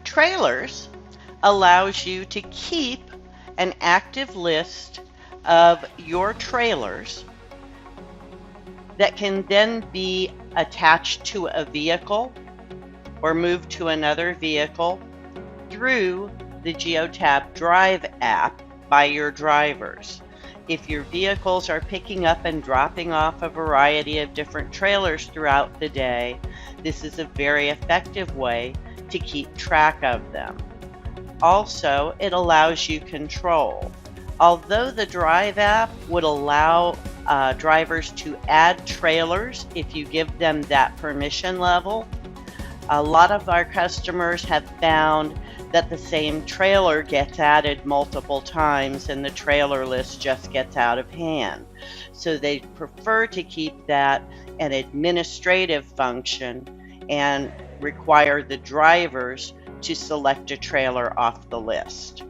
Trailers allows you to keep an active list of your trailers that can then be attached to a vehicle or moved to another vehicle through the Geotab Drive app by your drivers. If your vehicles are picking up and dropping off a variety of different trailers throughout the day, this is a very effective way to keep track of them. Also, it allows you control. Although the Drive app would allow drivers to add trailers if you give them that permission level, a lot of our customers have found that the same trailer gets added multiple times and the trailer list just gets out of hand. So they prefer to keep that an administrative function and require the drivers to select a trailer off the list.